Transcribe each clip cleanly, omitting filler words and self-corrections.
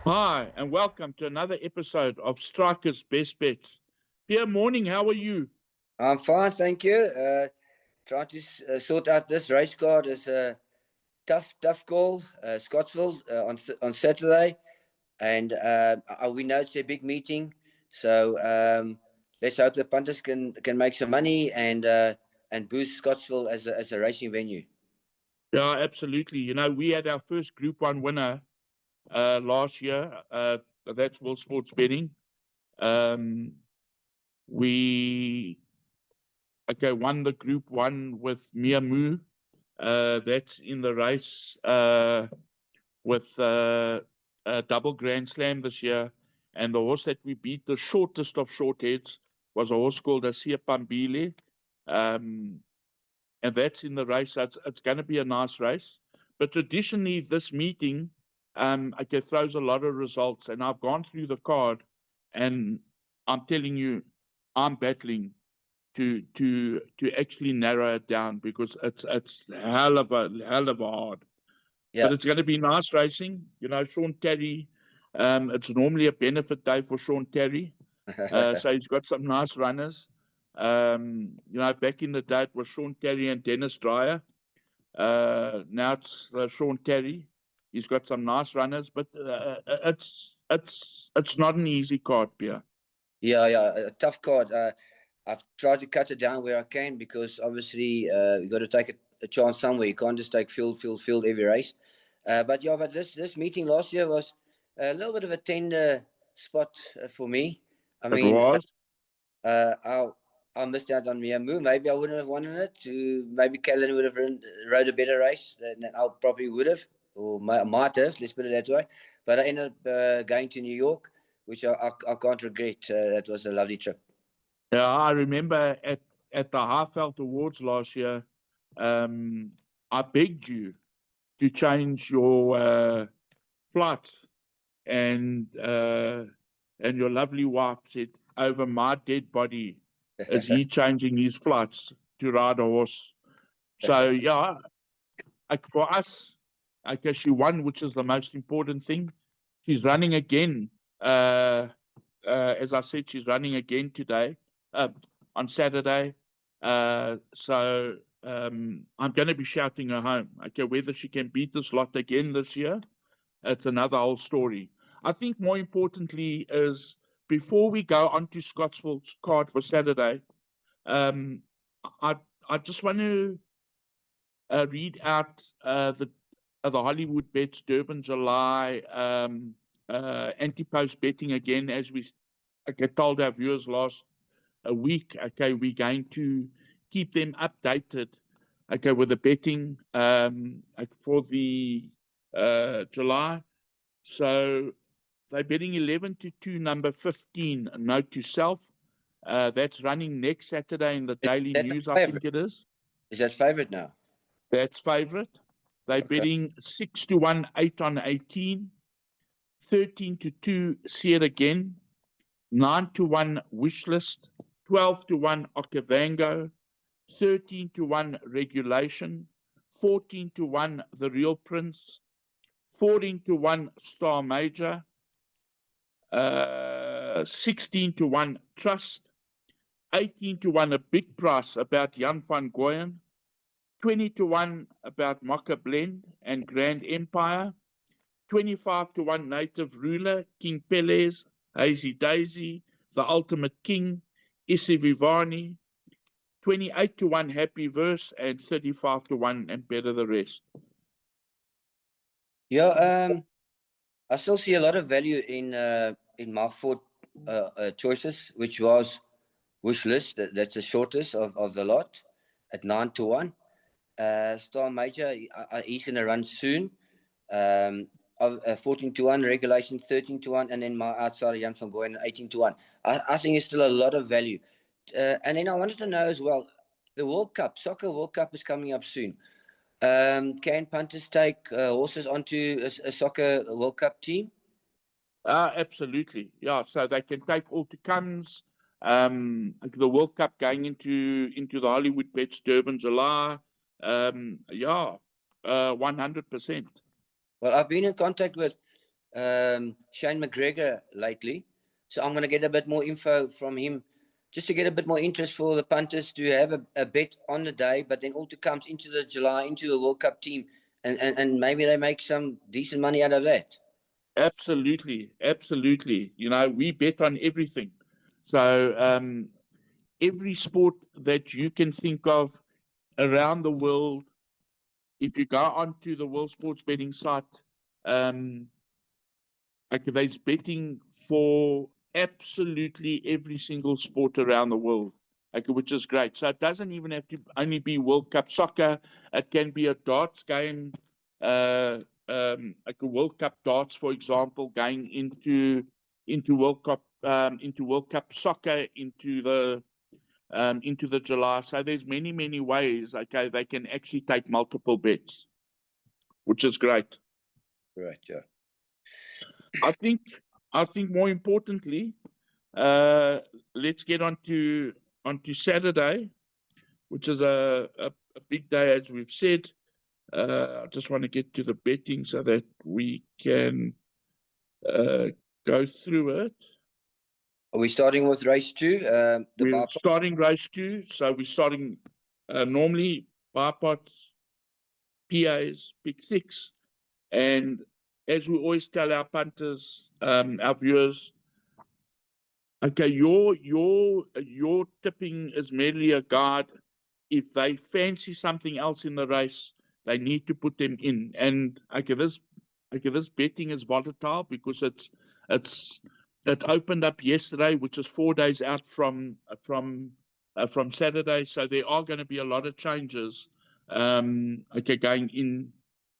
Hi, and welcome to another episode of Strikers Best Bets. Pierre, morning, how are you? I'm fine, thank you. Trying to sort out this race card is a tough call. Scottsville on Saturday, and we know it's a big meeting, so let's hope the punters can make some money and boost Scottsville as a racing venue. Yeah, absolutely. You know, we had our first Group 1 winner last year. That's World Sports Betting. Um, we won the Group 1 with Miamu. That's in the race with a double Grand Slam this year. And the horse that we beat, the shortest of short heads, was a horse called Asia Pambile. And that's in the race. So it's going to be a nice race. But traditionally, this meeting throws a lot of results. And I've gone through the card, and I'm telling you, I'm battling to actually narrow it down because it's hell of a hard. Yeah. But it's going to be nice racing. You know, Sean Terry, it's normally a benefit day for Sean Terry. So he's got some nice runners. You know, back in the day, it was Sean Terry and Dennis Dreyer. Now it's Sean Terry. He's got some nice runners, but it's not an easy card, Pierre. Yeah, a tough card. I've tried to cut it down where I can because obviously you got to take a chance somewhere. You can't just take field every race. But this meeting last year was a little bit of a tender spot for me. I It mean, was. I missed out on Miamu. Maybe I wouldn't have won in it. Maybe Callan would have rode a better race than I probably would have, or might have. Let's put it that way. But I ended up going to New York, which I can't regret. That was a lovely trip. Yeah, I remember at the Highveld Awards last year, I begged you to change your flight, and your lovely wife said, "Over my dead body, is he changing his flights to ride a horse?" So yeah, for us, I guess she won, which is the most important thing. She's running again. As I said, she's running again today, on Saturday. So I'm going to be shouting her home. Okay, whether she can beat this lot again this year, it's another whole story. I think more importantly is before we go on to Scottsville's card for Saturday, um, I I just want to read out the Hollywood Bets Durban July anti-post betting again, as we told our viewers last week. Okay, we're going to keep them updated. Okay, with the betting for the July. So they're betting 11-2, number 15, Note to Self. That's running next Saturday in the Daily News, I think it is. Is that favorite now? That's favorite. They're betting 6-1, 8 on 18, 13-2, See It Again, 9-1, Wish List, 12-1, Okavango, 13-1, Regulation, 14-1, The Real Prince, 14-1, Star Major, 16-1, Trust, 18-1, a big price about Jan van Goyen, 20-1 about Mocha Blend and Grand Empire, 25-1 Native Ruler, King Peles, Hazy Daisy, The Ultimate King, Issy Vivani, 28-1 Happy Verse, and 35-1 and Better the Rest. Yeah, I still see a lot of value in my four choices, which was Wish List. That's the shortest of the lot at 9-1. Star Major, he's going to run soon. 14-1, Regulation 13-1, and then my outsider Jan van Goyen 18-1. I think it's still a lot of value. And then I wanted to know as well, the World Cup, Soccer World Cup is coming up soon. Can punters take horses onto a Soccer World Cup team? Absolutely, yeah. So they can take all to comes. The World Cup going into the Hollywood Bets Durban July. 100%. Well, I've been in contact with Shane McGregor lately. So I'm going to get a bit more info from him just to get a bit more interest for the punters to have a bet on the day, but then also comes into the July, into the World Cup team, and maybe they make some decent money out of that. Absolutely, absolutely. You know, we bet on everything. So every sport that you can think of around the world, if you go onto the World Sports Betting site, okay, there's betting for absolutely every single sport around the world, okay, which is great. So it doesn't even have to only be World Cup soccer. It can be a darts game, like a World Cup darts, for example, going into World Cup soccer into the July. So there's many ways. Okay, they can actually take multiple bets, which is great. Right, yeah. I think more importantly, let's get onto Saturday, which is a big day, as we've said. I just want to get to the betting so that we can go through it. Are we starting with race 2? We're starting race 2, so we're starting normally bar pots, PAs, pick 6, and as we always tell our punters, our viewers, okay, your tipping is merely a guide. If they fancy something else in the race, they need to put them in. And okay, this betting is volatile because it opened up yesterday, which is 4 days out from Saturday. So there are going to be a lot of changes. Okay, going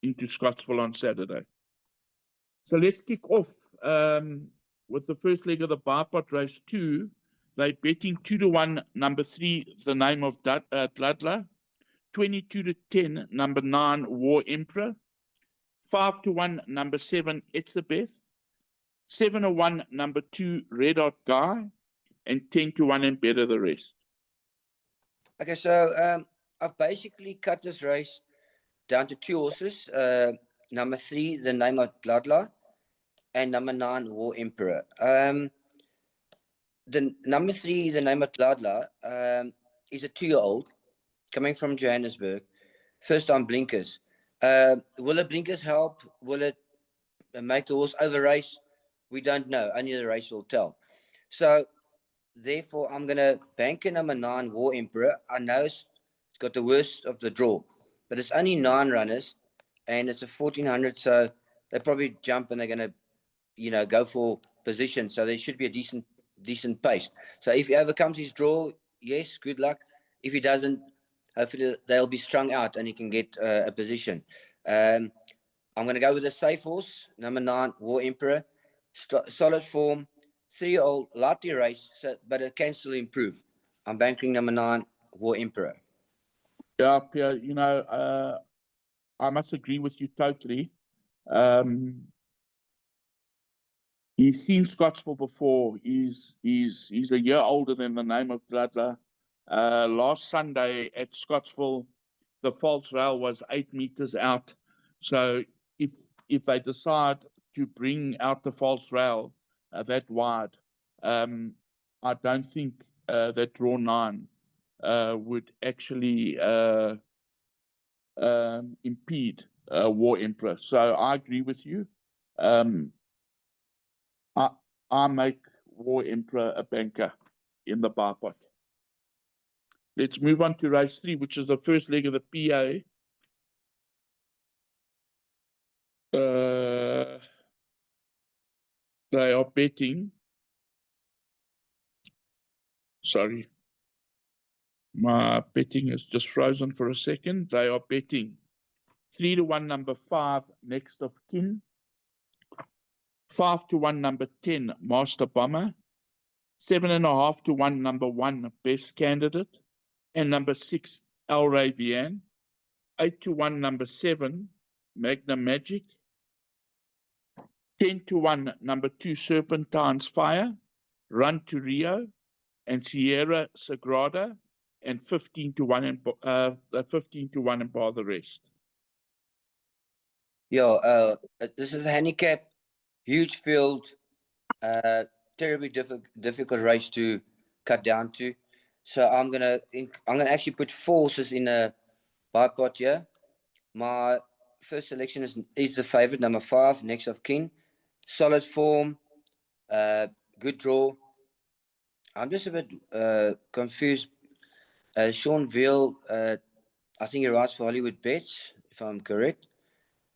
into Scottsville on Saturday. So let's kick off with the first leg of the bar pot race 2. They're betting 2-1, number 3, the name of Dladla, 22-10, number 9, War Emperor, 5-1, number 7, Etzebeth, 7-1, number 2, Red Hot Guy, and 10-1 and better the rest. Okay, so I've basically cut this race down to 2 horses. Number 3, the name of Dladla, and number 9, War Emperor. The number 3, the name of Dladla, is a 2-year-old coming from Johannesburg. First time blinkers. Will the blinkers help? Will it make the horse over race? We don't know. Only the race will tell. So therefore, I'm going to bank in number 9, War Emperor. I know it's got the worst of the draw, but it's only 9 runners, and it's a 1400. So they probably jump and they're going to, go for position. So there should be a decent pace. So if he overcomes his draw, yes, good luck. If he doesn't, hopefully they'll be strung out and he can get a position. I'm going to go with a safe horse, number 9, War Emperor. Solid form, 3-year-old, lightly race, but it can still improve. I'm banking number 9, War Emperor. Yeah, Pierre, I must agree with you totally. He's seen Scottsville before. He's a year older than the name of Dladla. Last Sunday at Scottsville, the false rail was 8 meters out. So if they decide to bring out the false rail that wide, I don't think that draw 9 would actually impede War Emperor. So I agree with you. I make War Emperor a banker in the bar pot. Let's move on to race 3, which is the first leg of the PA. They are betting. Sorry, my betting is just frozen for a second. They are betting 3-1, number 5, Next of Kin. 5-1, number 10, Master Bomber. 7.5-1, number 1, Best Candidate. And number 6, El Ravian. 8-1, number 7, Magna Magic. 10-1, number 2, Serpentine's Fire. Run to Rio. And Sierra Sagrada. And 15-1 and bar the rest. Yeah, this is a handicap huge field, terribly difficult race to cut down to. So I'm gonna actually put 4 horses in a bipod here. My first selection is the favorite, number 5, Next of Kin. Solid form, good draw. I'm just a bit confused. Sean Veal, I think he rides for Hollywood Bets, if I'm correct.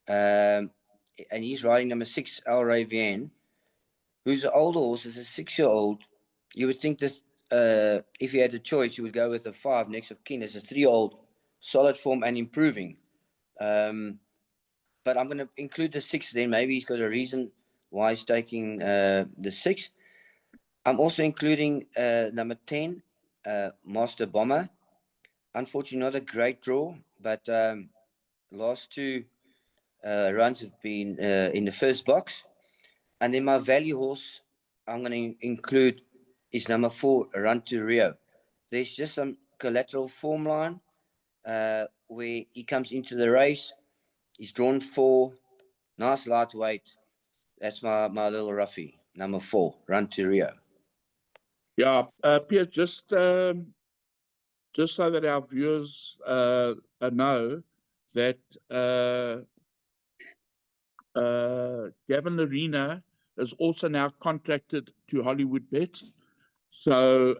And he's riding number 6, El Ravian, who's an older horse. It's a 6-year-old. You would think this, if you had a choice, you would go with a 5, Next of Kin, as a 3-year-old, solid form and improving. But I'm going to include the 6 then. Maybe he's got a reason why he's taking the 6. I'm also including number 10, Master Bomber. Unfortunately, not a great draw, but last 2 runs have been in the first box. And then my value horse I'm going to include is number 4, Run to Rio. There's just some collateral form line where he comes into the race. He's drawn 4, nice lightweight. That's my little roughie, number 4, Run to Rio. Yeah, Piere, just so that our viewers know that Gavin Larena is also now contracted to Hollywood Bets. So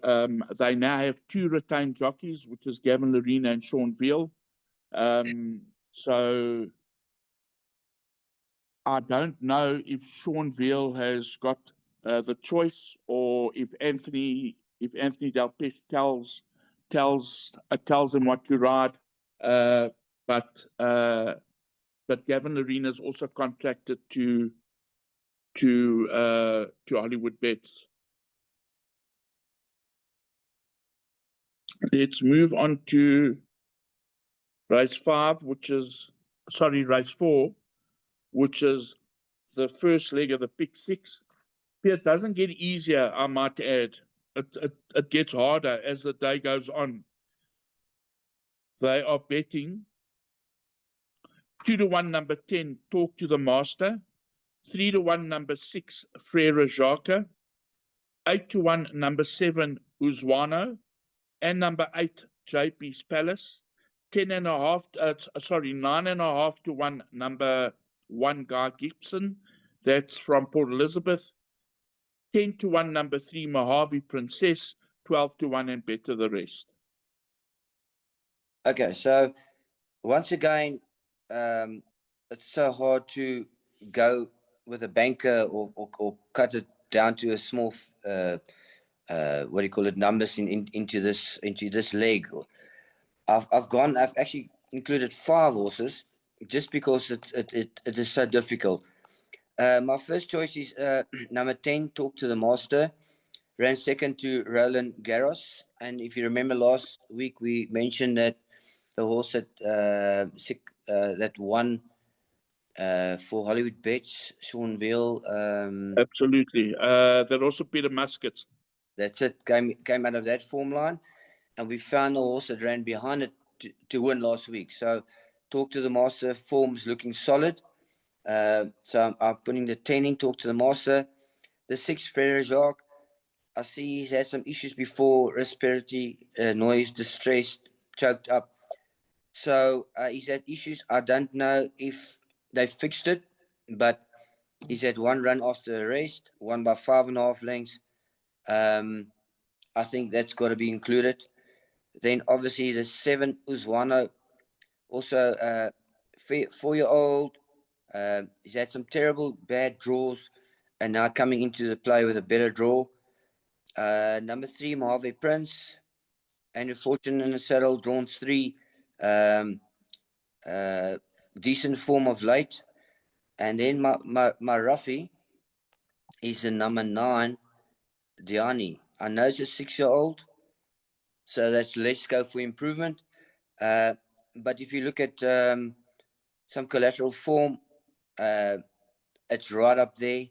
they now have 2 retained jockeys, which is Gavin Larena and Sean Veal. So I don't know if Sean Veal has got the choice, or if Anthony Delpeche tells him what to ride. But Gavin Larena is also contracted to Hollywood Bets. Let's move on to race 4, which is the first leg of the pick 6. It doesn't get easier, I might add. It gets harder as the day goes on. They are betting 2-1 number 10, Talk to the Master, 3-1 number 6, Frere Jacques, 8-1 number 7, Uzwano, and number 8, JP's Palace, 9.5 to 1 number 1, Guy Gibson, that's from Port Elizabeth, 10-1 number 3, Mojave Princess, 12-1, and better the rest. Okay, so once again, it's so hard to go with a banker or cut it down to a small numbers into this leg. I've actually included 5 horses just because it is so difficult. My first choice is number 10, Talk to the Master. Ran second to Roland Garros, and if you remember last week we mentioned that the horse that won for Hollywood Bets, Sean Veal. Absolutely. That also Peter Muscat. That's it. Came out of that form line, and we found the horse that ran behind it to win last week. So, Talk to the Master form's looking solid. So I'm putting the 10 in, Talk to the Master. The 6, Frere Jacques. I see he's had some issues before, respiratory noise, distressed, choked up. So he's had issues. I don't know if they fixed it, but he's had 1 run after the rest, won by 5.5 lengths. I think that's got to be included. Then obviously the 7, Uzwano, also 4-year-old. He's had some terrible bad draws, and now coming into the play with a better draw. Number 3, Mojave Prince, and Fortune in the Saddle, drawn 3. Decent form of late. And then my roughie is the number 9, Diani. I know it's a 6-year-old, so that's less scope for improvement. But if you look at some collateral form, it's right up there.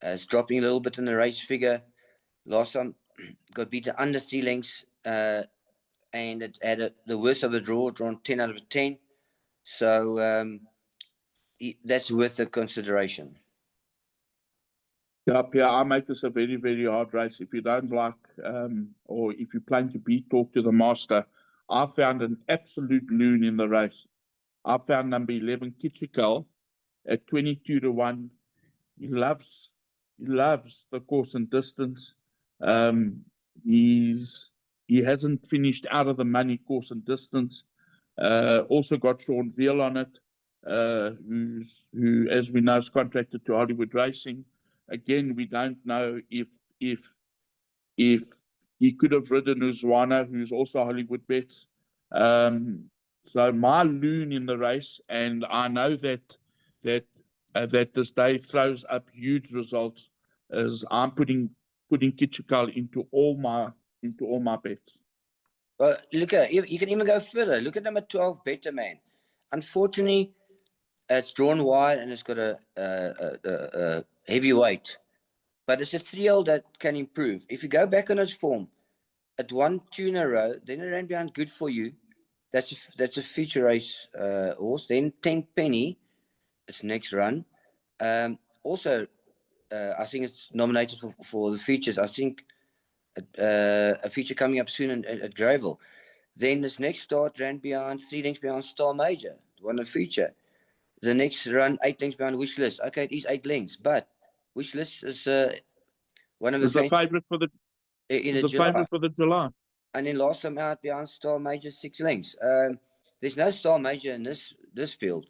It's dropping a little bit in the race figure. Last time got beaten under 3 lengths, and it had the worst of the draw, drawn 10 out of 10. So that's worth a consideration. Yeah, Pierre, I make this a very, very hard race. If you don't like, or if you plan to beat, talk to the master. I found an absolute loon in the race. I found number 11, Kitchikal, at 22-1. He loves the course and distance. Um, he hasn't finished out of the money course and distance. Also got Sean Veal on it, who, as we know, is contracted to Hollywood Racing. Again, we don't know if he could have ridden Uzwana, who's also Hollywood Bets. So my loon in the race, and I know that this day throws up huge results, is I'm putting Kitchikal into all my bets. Well, look at you can even go further. Look at number 12, Better Man. Unfortunately, it's drawn wide and it's got a heavy weight. But it's a 3-year-old that can improve. If you go back on its form, it won 2 in a row, then it ran behind Good For You. That's a feature race horse. Then 10 Penny, its next run. Also, I think it's nominated for the features. I think a feature coming up soon at Greyville. Then this next start ran behind 3 lengths behind Star Major, won a feature. The next run 8 lengths behind Wishlist. Okay, it is 8 lengths, but Wishlist is one of the favorite for the favorite for the July. And then last time out behind Star Major 6 lengths. There's no Star Major in this field,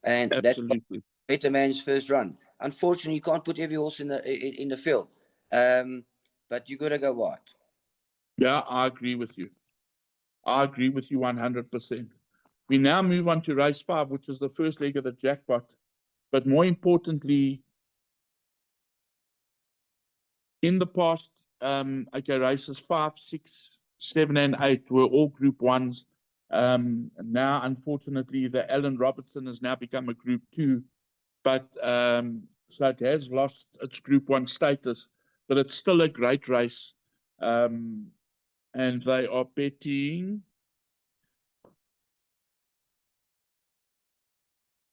and absolutely. That's Better Man's first run. Unfortunately, you can't put every horse in the field, but you got to go wide. Yeah, I agree with you. I agree with you 100%. We now move on to race 5, which is the first leg of the jackpot. But more importantly, in the past, races 5, 6, 7, and 8 were all Group 1s. Now, unfortunately, the Allen Robertson has now become a Group 2. But so it has lost its Group 1 status, but it's still a great race. And they are betting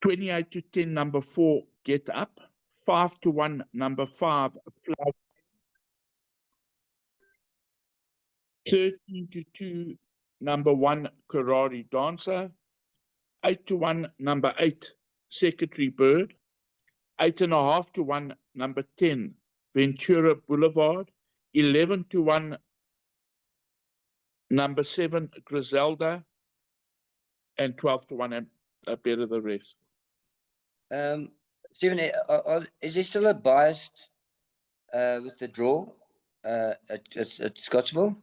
28-10, number 4, Get Up. 5-1, number 5, Fly. 13-2, number 1, Karari Dancer. 8-1, number 8, Secretary Bird. 8.5-1, number 10, Ventura Boulevard. 11-1, number 7, Griselda. And 12-1, better the rest. Stephen, is there still a bias with the draw at Scottsville?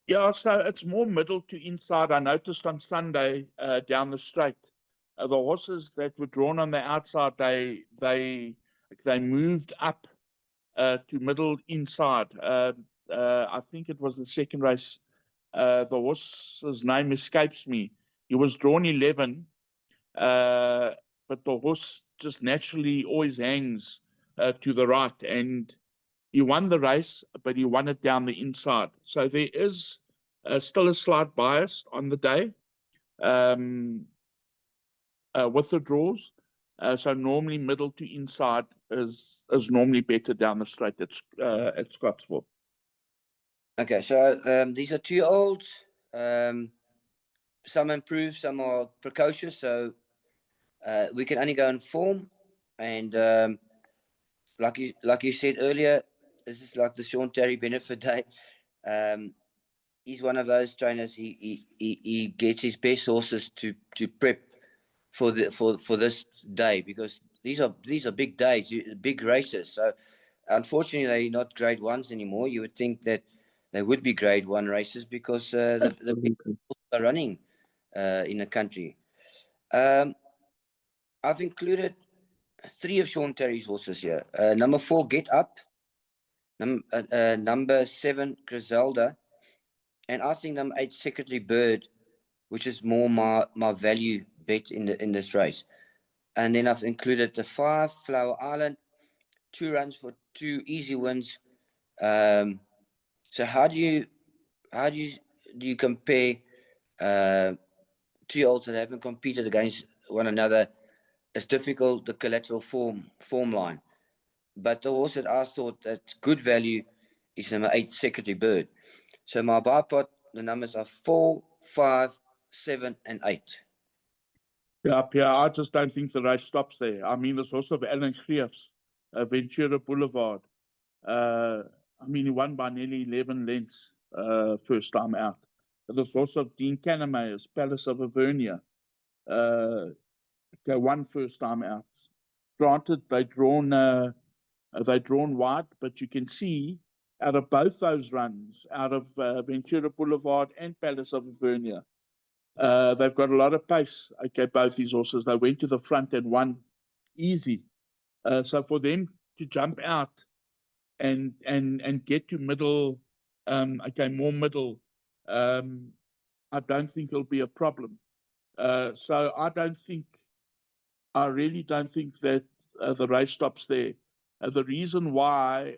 Yeah, so it's more middle to inside. I noticed on Sunday down the straight, the horses that were drawn on the outside, they moved up to middle inside. I think it was the second race. The horse's name escapes me. He was drawn 11, but the horse just naturally always hangs to the right, and he won the race, but he won it down the inside. So there is still a slight bias on the day with the draws. So normally middle to inside is normally better down the straight at Scottsville. Okay, so these are 2 olds. Some improved, some are precocious. So we can only go in form, and like you said earlier, this is like the Sean Terry benefit day. He's one of those trainers. He gets his best horses to prep for this day, because these are big days, big races. So unfortunately, they're not grade 1s anymore. You would think that they would be grade 1 races, because the people are running in the country. I've included 3 of Sean Terry's horses here. Number 4, Get Up. Number 7, Griselda. And I think number 8, Secretary Bird, which is more my value bet in this race. And then I've included the 5, Flower Island. 2 runs for 2 easy wins. So how do you compare 2 olds that haven't competed against one another? It's difficult, the collateral form line. but the horse that I thought that's good value is number 8, Secretary Bird. So my bipod, the numbers are 4, 5, 7, and 8. Yeah, Pierre, I just don't think the race stops there. I mean, there's also Alan Greefs, Ventura Boulevard. I mean, he won by nearly 11 lengths first time out. There's also Dean Canamaker's Palace of Avernia. They won first time out. Granted, they'd drawn wide, but you can see out of both those runs, out of Ventura Boulevard and Palace of Avernia, they've got a lot of pace. Okay, both these horses, they went to the front and won easy. So for them to jump out and get to middle, more middle, I don't think it'll be a problem. So I really don't think that the race stops there. The reason why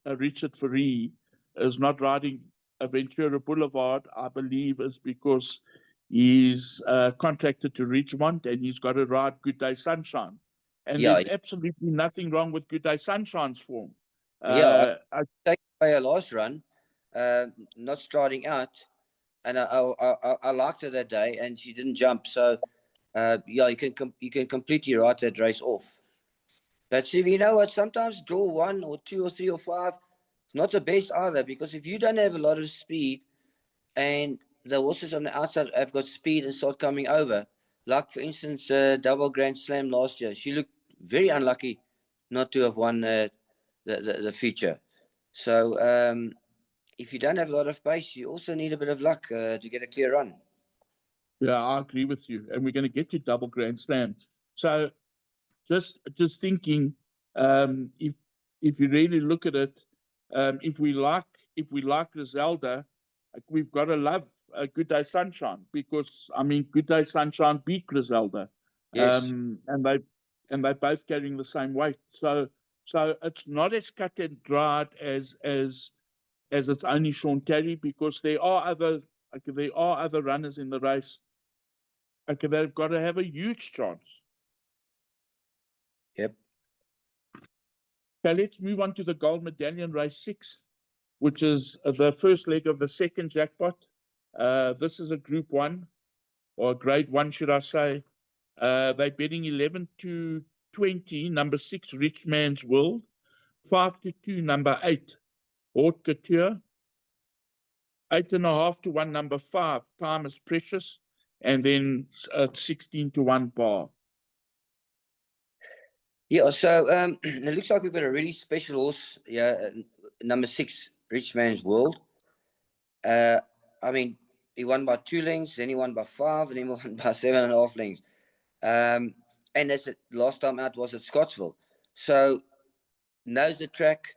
Richard Ferree is not riding Ventura Boulevard, I believe, is because he's contracted to Richmond and he's got to ride Good Day Sunshine. And Yeah, there's absolutely nothing wrong with Good Day Sunshine's form. I take away a last run, not striding out, and I liked her that day, and she didn't jump. So, you can completely write that race off. But see, you know what? Sometimes draw 1 or 2 or 3 or 5 is not the best either, because if you don't have a lot of speed and the horses on the outside have got speed and start coming over, like for instance, double Grand Slam last year, she looked very unlucky not to have won the feature. So if you don't have a lot of pace, you also need a bit of luck to get a clear run. Yeah, I agree with you. And we're going to get to double Grand Slams. So just thinking, if you really look at it, if we like Griselda, we've got to love Good Day Sunshine, because I mean Good Day Sunshine beat Griselda, Yes. and they're both carrying the same weight. So it's not as cut and dried as it's only Sean Terry, because there are other runners in the race. Okay, they've got to have a huge chance. Yep. Okay, let's move on to the Gold Medallion Race 6, which is the first leg of the second jackpot. This is a Group 1, or Grade 1, should I say. They're betting 11 to 20, number 6, Rich Man's World. 5 to 2, number 8, Haute Couture. 8.5 to 1, number 5, Time is Precious. And then 16 to 1 bar. Yeah, so it looks like we've got a really special horse. Yeah, number 6, Rich Man's World. I mean, he won by 2 lengths, then he won by 5, and then he won by 7.5 lengths. And that's it. Last time out was at Scottsville. So knows the track,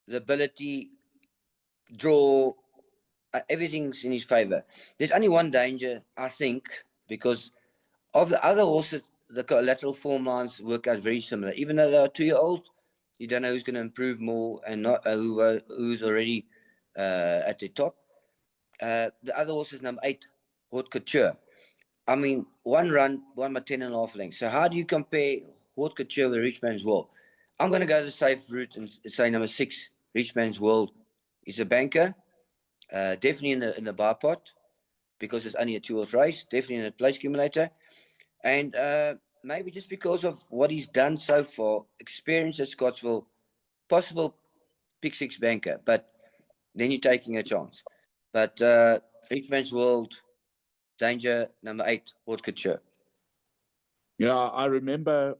the ability, draw, everything's in his favor. There's only one danger, I think, because of the other horses, the collateral form lines work out very similar. Even though they're 2-year-old, you don't know who's going to improve more and not who's already at the top. The other horse is number 8, Haute Couture. I mean, one run, won by 10.5 lengths. So how do you compare Haute Couture with Rich Man's World? I'm going to go the safe route and say number 6, Rich Man's World, is a banker. Definitely in the bar pot, because it's only a 2-horse race. Definitely in a place accumulator. And maybe just because of what he's done so far, experience at Scottsville, possible pick 6 banker, but then you're taking a chance. But Rich Man's World, danger, number 8, Haute Couture. Yeah, I remember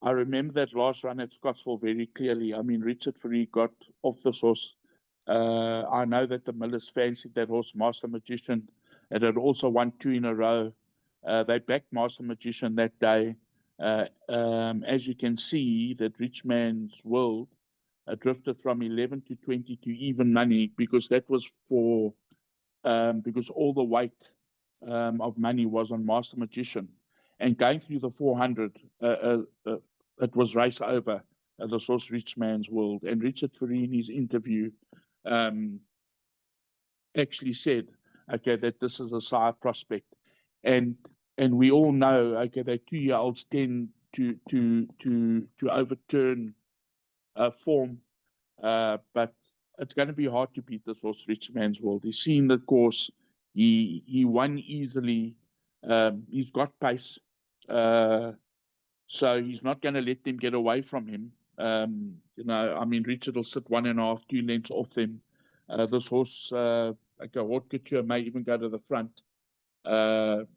that last run at Scottsville very clearly. I mean, Richard Ferree got off this horse. I know that the Millers fancied that horse, Master Magician. It had also won 2 in a row. They backed Master Magician that day. As you can see, that Rich Man's World drifted from 11 to 20 to even money, because that was because all the weight of money was on Master Magician. And going through the 400, it was race over. The source Rich Man's World. And Richard Ferree, in his interview, actually said, okay, that this is a sire prospect. And we all know, okay, that 2-year-olds tend to overturn form. But it's going to be hard to beat this horse, Rich Man's World. He's seen the course. He won easily. He's got pace. So he's not going to let them get away from him. I mean, Richard will sit 1.5, 2 lengths off them. This horse, like a haute couture, may even go to the front. The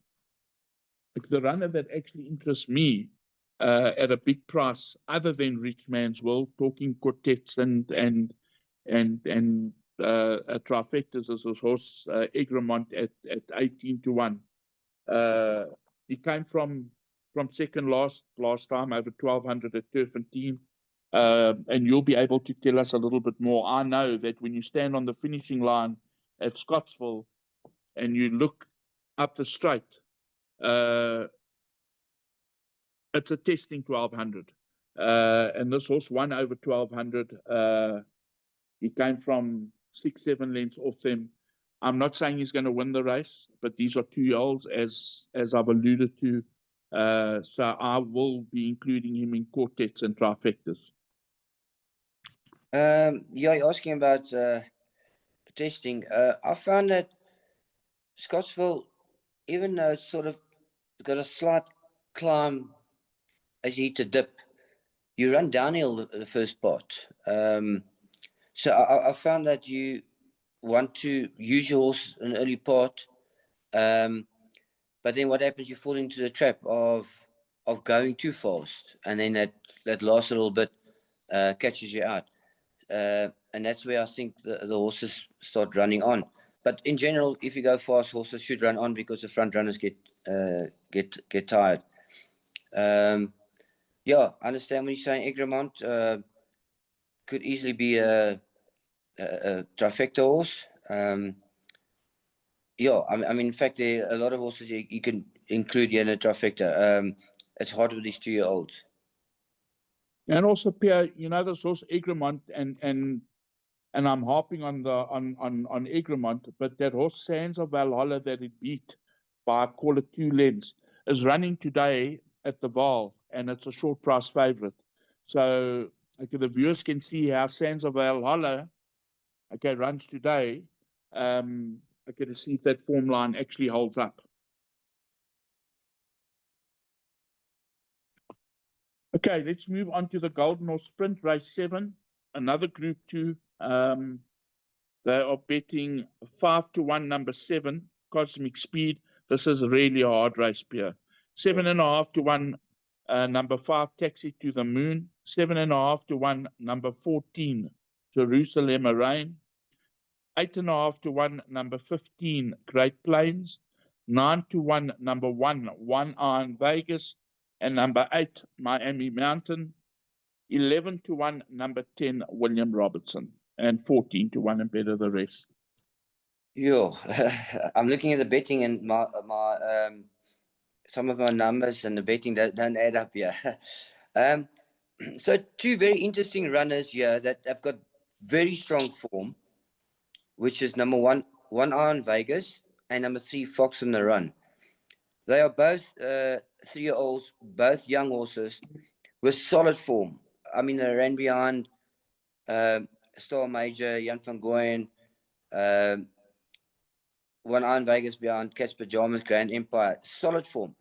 runner that actually interests me at a big price, other than Rich Man's World, talking quartets and trifectas, is this horse Egremont at 18-1. He came from second last time over 1200 at Turfentine. And you'll be able to tell us a little bit more. I know that when you stand on the finishing line at Scottsville and you look up the straight, it's a testing 1200. And this horse won over 1200. He came from 6-7 lengths off them. I'm not saying he's going to win the race, but these are 2-year-olds, as I've alluded to. So I will be including him in quartets and trifectas. You're asking about testing. I found that Scottsville, even though it's sort of got a slight climb as you hit a dip, you run downhill the first part. So I found that you want to use your horse in the early part, but then what happens? You fall into the trap of going too fast, and then that last little bit catches you out. And that's where I think the horses start running on. But in general, if you go fast, horses should run on because the front runners get tired. Yeah, I understand what you're saying. Egremont could easily be a trifecta horse. Yeah, I mean, in fact, there are a lot of horses you can include in a trifecta. It's hard with these 2-year-olds. And also, Pierre, this horse Egremont, and I'm harping on Egremont, but that horse Sands of Valhalla that it beat by, I call it 2 lengths, is running today at the Vaal, and it's a short price favorite. So the viewers can see how Sands of Valhalla runs today. To see if that form line actually holds up. Okay, let's move on to the Golden Horse Sprint Race 7, another Group 2. They are betting 5-1, number 7, Cosmic Speed. This is really a hard race, Pierre. 7.5-1, number 5, Taxi to the Moon. 7.5-1, number 14, Jerusalem Rain. 8.5-1, number 15, Great Plains. 9-1, number 1 Iron Vegas. And number 8, Miami Mountain. 11-1, number 10, William Robertson. And 14-1, and better the rest. Yo, I'm looking at the betting, and my some of my numbers and the betting don't add up here. So 2 very interesting runners here that have got very strong form, which is number 1 Iron Vegas and number 3 Fox on the Run. They are both 3-year-olds, both young horses with solid form. I mean, they ran behind Star Major, Jan van Gooyen, 1 Iron Vegas behind Catch Pajamas, Grand Empire. Solid form.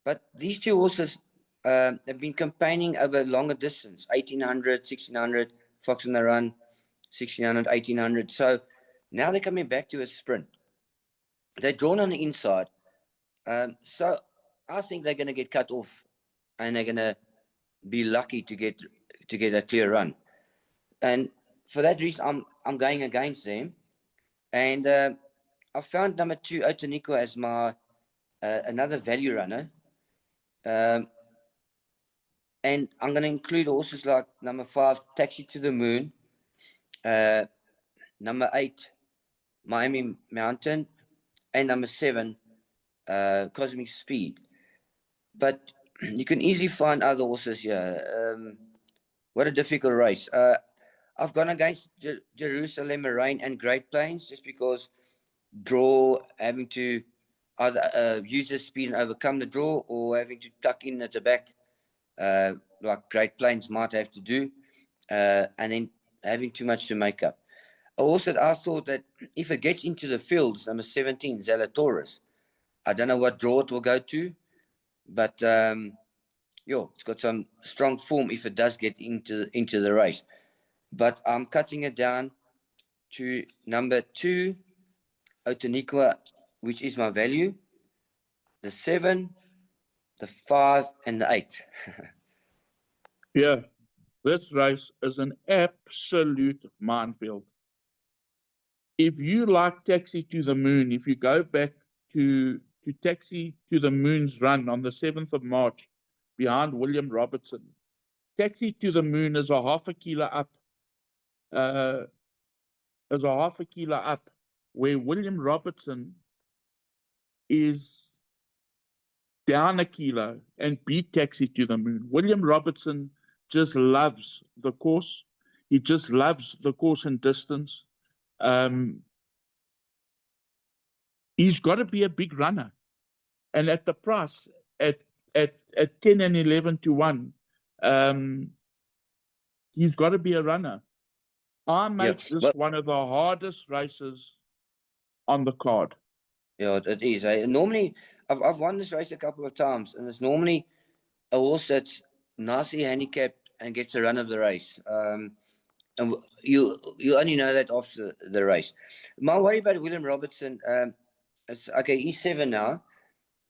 But these 2 horses have been campaigning over longer distance, 1800, 1600, Fox on the Run, 1600, 1800. So now they're coming back to a sprint. They're drawn on the inside. So I think they're going to get cut off, and they're going to be lucky to get a clear run. And for that reason, I'm going against them. And I found number 2 Otanico as my another value runner. And I'm going to include horses like number 5 Taxi to the Moon, number 8 Miami Mountain, and number 7 Cosmic Speed. But you can easily find other horses here. What a difficult race. I've gone against Jerusalem Rain and Great Plains just because draw, having to either use the speed and overcome the draw, or having to tuck in at the back like Great Plains might have to do, and then having too much to make up. I thought that if it gets into the fields, number 17, Zalatoris, I don't know what draw it will go to, but it's got some strong form if it does get into the race. But I'm cutting it down to number 2, Otaniqua, which is my value, the 7, the 5, and the 8. Yeah, this race is an absolute minefield. If you like Taxi to the Moon, if you go back to Taxi to the Moon's run on the 7th of March behind William Robertson, Taxi to the Moon is a half a kilo up. Where William Robertson is down a kilo and beat Taxi to the Moon. William Robertson just loves the course. He just loves the course and distance. He's got to be a big runner. And at the price, at 10 and 11 to 1, he's got to be a runner. I make this one of the hardest races on the card. Yeah, it is. Normally, I've won this race a couple of times, and it's normally a horse that's nicely handicapped and gets a run of the race. And you only know that after the race. My worry about William Robertson, it's okay. He's 7 now,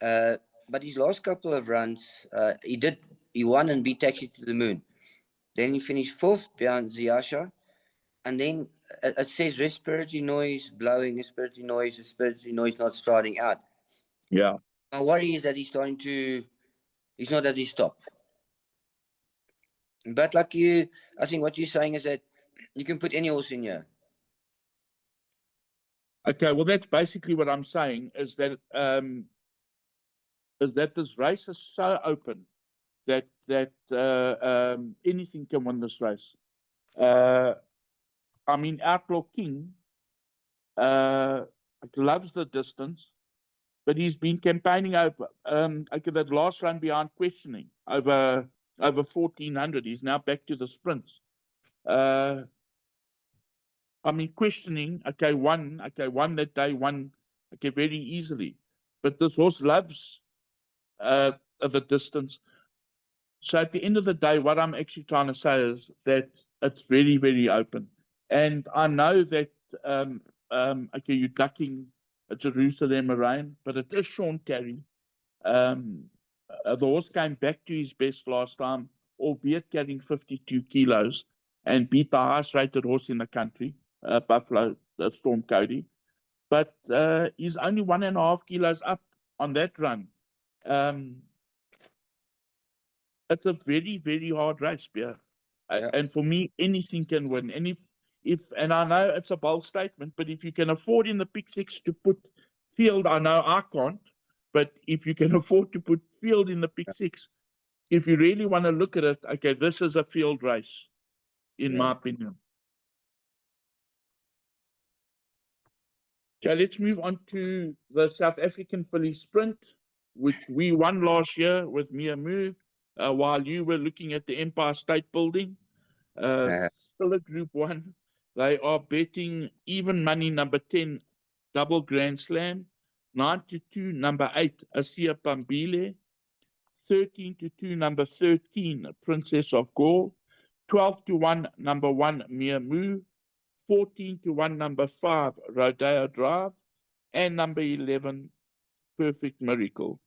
but his last couple of runs, he won and beat Taxi to the Moon. Then he finished 4th behind Ziasha, and then it says respiratory noise blowing, respiratory noise not striding out. Yeah. My worry is that he's not at his top. But I think what you're saying is that you can put any horse in here. Okay, well, that's basically what I'm saying, is that this race is so open that anything can win this race. I mean, Outlaw King loves the distance, but he's been campaigning over that last run behind Questioning over 1400. He's now back to the sprints. I mean, Questioning, won that day, very easily. But this horse loves the distance. So at the end of the day, what I'm actually trying to say is that it's very, very open. And I know that, you're ducking a Jerusalem Rain, but it is Sean Carey. The horse came back to his best last time, albeit carrying 52 kilos, and beat the highest rated horse in the country, Buffalo, Storm Cody. But he's only 1.5 kilos up on that run. It's a very, very hard race, Piere. Yeah. And for me, anything can win. And and I know it's a bold statement, but if you can afford in the pick 6 to put Field, I know I can't, but if you can afford to put Field in the pick 6, if you really want to look at it, okay, this is a Field race, in my opinion. Okay, let's move on to the South African Filly Sprint, which we won last year with Mia Moo, while you were looking at the Empire State Building. Still a Group 1. They are betting even money number 10, Double Grand Slam, 9-2, number 8, Asia Pambile, 13-2, number 13, Princess of Gaul, 12-1, number 1, Mia Moo, 14-1, number 5, Rodeo Drive, and number 11, Perfect Miracle.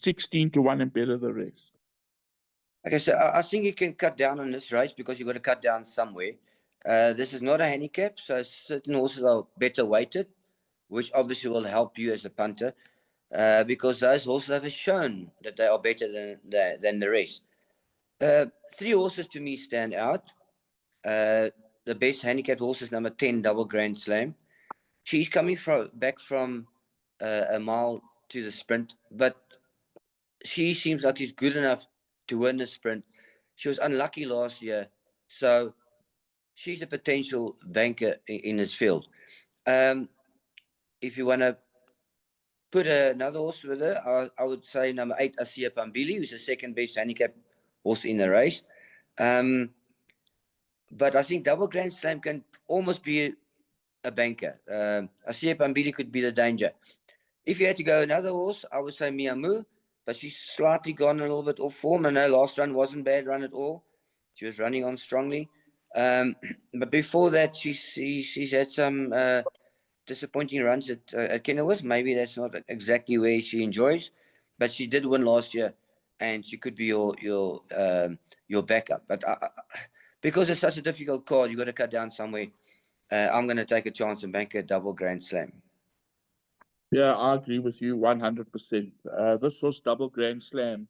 16-1 and better the rest. Okay, so I think you can cut down on this race because you've got to cut down somewhere. This is not a handicap, so certain horses are better weighted, which obviously will help you as a punter, because those horses have shown that they are better than the rest. 3 horses to me stand out. The best handicap horse is number 10, Double Grand Slam. She's coming back from a mile to the sprint, but she seems like she's good enough to win the sprint. She was unlucky last year, so she's a potential banker in this field. If you want to put another horse with her, I would say number 8, Asia Pambili, who's the second best handicap horse in the race. But I think Double Grand Slam can almost be a banker. Asia Pambili could be the danger. If you had to go another horse, I would say Miamu, but she's slightly gone a little bit off form, and her last run wasn't bad run at all. She was running on strongly. But before that, she's had some disappointing runs at Kenilworth. Maybe that's not exactly where she enjoys, but she did win last year, and she could be your backup. But because it's such a difficult card, you've got to cut down somewhere. I'm going to take a chance and bank a Double Grand Slam. Yeah, I agree with you 100%. This was Double Grand Slam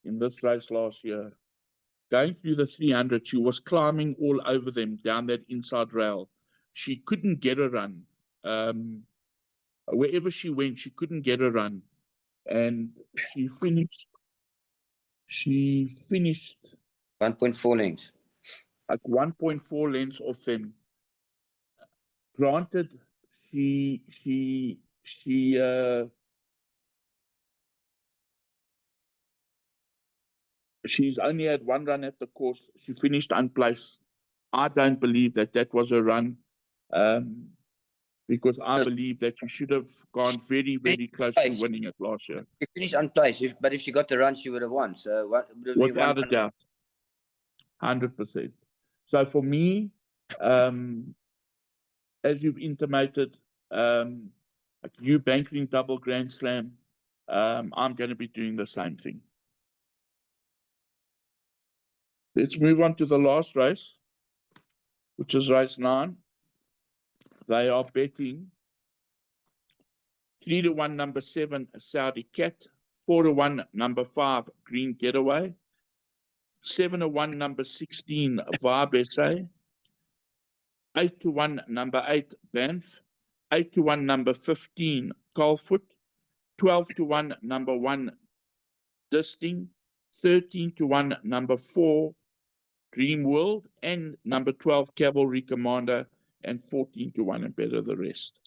in this race last year. Going through the 300, she was climbing all over them down that inside rail. She couldn't get a run. Wherever she went, she couldn't get a run. And she finished 1.4 lengths. Like 1.4 lengths off them. Granted, she's only had one run at the course. She finished unplaced. I don't believe that was a run, because I believe that she should have gone very, very close to winning it last year. She finished unplaced, but if she got the run, she would have won. So without a doubt, 100%. So for me, as you've intimated, like you banking Double Grand Slam, I'm going to be doing the same thing. Let's move on to the last race, which is race 9. They are betting 3-1 number 7 Saudi Cat, 4-1 number 5 Green Getaway, 7-1 number 16 Vibe SA, 8-1 number 8 Banff, 8-1 number 15 Colfoot, 12-1 number 1 Disting, 13-1 number 4 Dream World, and number 12 Cavalry Commander, and 14-1 and better the rest.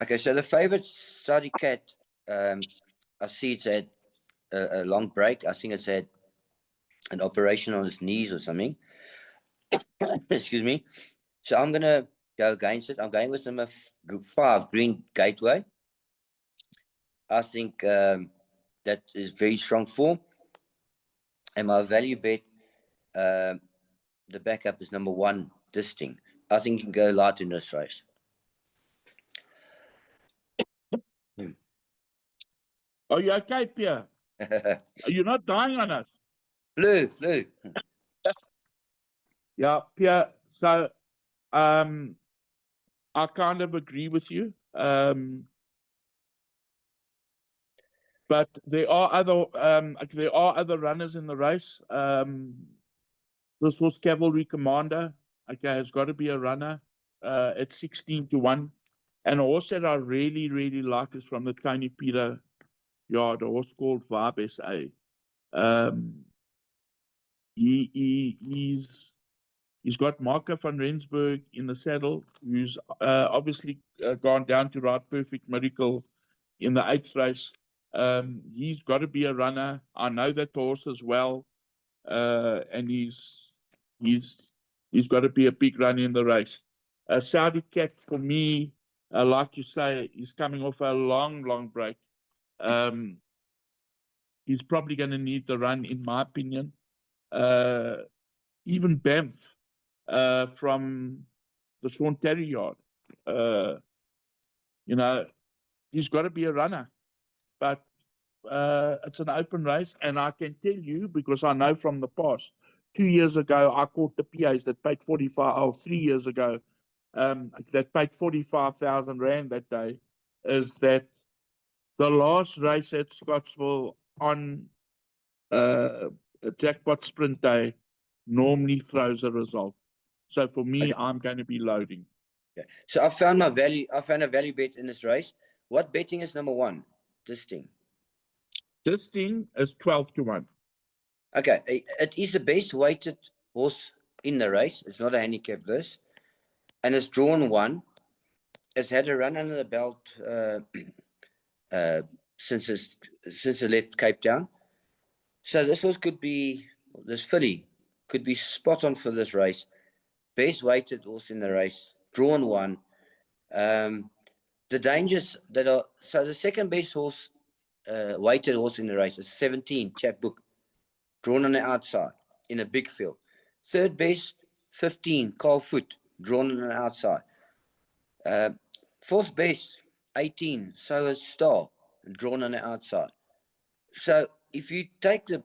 Okay, so the favorite Saudi Cat, I see it's had a long break. I think it's had an operation on his knees or something. Excuse me. So I'm going to go against it. I'm going with number 5 Green Gateway. I think that is very strong form. And my value bet, the backup is number 1 Disting. I think you can go light in this race. Are you okay, Pierre? Are you not dying on us? Flu. Yeah, Pierre. So, I kind of agree with you. But there are other runners in the race. This was Cavalry Commander. Okay, has got to be a runner at 16-1. And a horse that I really, really like is from the Tony Peter yard, a horse called Vibe SA. He's got Marco van Rensburg in the saddle, who's obviously gone down to ride Perfect Miracle in the 8th race. He's got to be a runner. I know that horse as well, and he's got to be a big runner in the race. Saudi Cat, for me, like you say, is coming off a long break. He's probably going to need the run, in my opinion. Even Banff from the Sean Terry yard, he's got to be a runner. But it's an open race, and I can tell you, because I know from the past, 2 years ago, I caught the PAs that paid 3 years ago, that paid 45,000 Rand that day, is that the last race at Scottsville on a jackpot sprint day normally throws a result. So for me, I'm going to be loading. Okay. So I found a value bet in this race. What betting is number 1? Disting. Disting is 12-1. Okay, it is the best weighted horse in the race. It's not a handicap list, and it's drawn 1. It's had a run under the belt since it left Cape Town. So this horse could be, this filly could be spot on for this race. Best weighted horse in the race, drawn one. The dangers that are, so the second best horse, weighted horse in the race is 17, Chapbook, drawn on the outside in a big field. Third best, 15, Carl Foot, drawn on the outside. Fourth best, 18, So is Star, drawn on the outside. So if you take the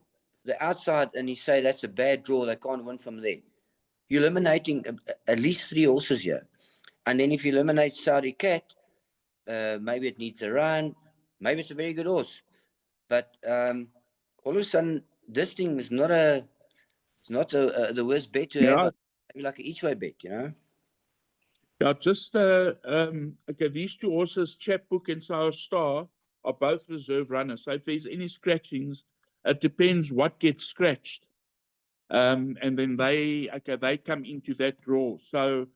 outside and you say that's a bad draw, they can't win from there, you're eliminating at least 3 horses here. And then if you eliminate Saudi Cat, maybe it needs a run, maybe it's a very good horse. But all of a sudden, this thing is not the worst bet to have, maybe like an each way bet, you know? Yeah, just okay, these 2 horses, Chapbook and Sour Star, are both reserve runners. So if there's any scratchings, it depends what gets scratched. And then they come into that draw. So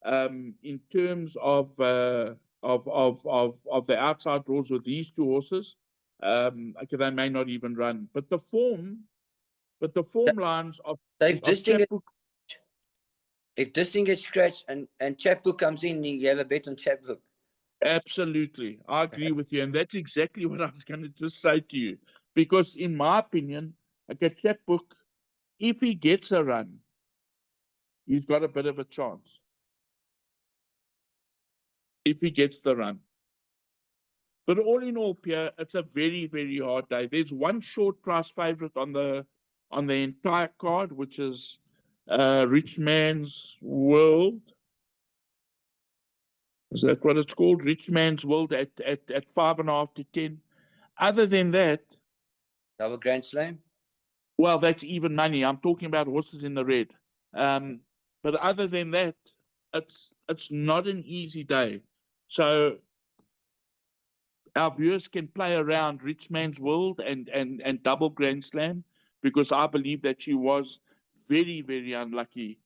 in terms of the outside draws with these 2 horses, they may not even run. But the form lines of Chapbook. If this thing gets scratched and Chapbook comes in, you have a bet on Chapbook. Absolutely. I agree with you. And that's exactly what I was going to just say to you. Because in my opinion, Chapbook, if he gets a run, he's got a bit of a chance. If he gets the run. But all in all, Pierre, it's a very, very hard day. There's one short price favorite on the entire card, which is Rich Man's World. Is that what it's called? Rich Man's World at 5.5 to 10. Other than that, Double Grand Slam? Well, that's even money. I'm talking about horses in the red. But other than that, it's not an easy day. So our viewers can play around Rich Man's World and Double Grand Slam, because I believe that she was very, very unlucky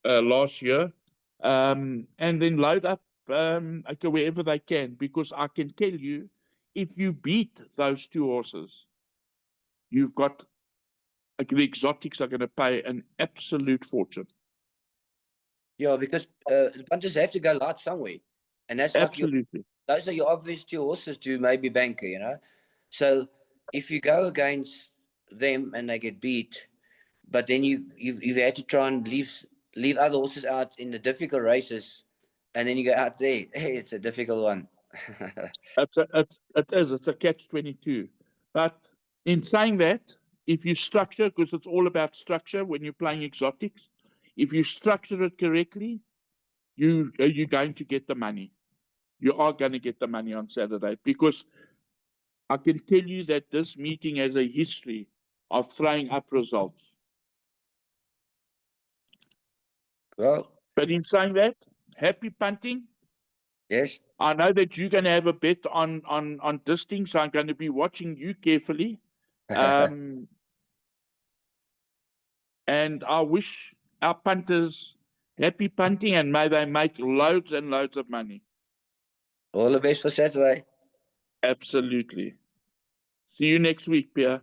last year. And then load up wherever they can, because I can tell you, if you beat those 2 horses, you've got the exotics are going to pay an absolute fortune. Yeah, because the punters have to go light somewhere. And that's absolutely. Those are your obvious 2 horses to maybe banker, you know. So if you go against them and they get beat, but then you've had to try and leave other horses out in the difficult races, and then you go out there, hey, it's a difficult one. It's a catch-22. But in saying that, if you structure, because it's all about structure when you're playing exotics, if you structure it correctly, you're going to get the money. You are going to get the money on Saturday, because I can tell you that this meeting has a history of throwing up results. Well, but in saying that, happy punting. Yes. I know that you're going to have a bet on this thing, so I'm going to be watching you carefully. And I wish our punters happy punting, and may they make loads and loads of money. All the best for Saturday. Absolutely. See you next week, Pierre.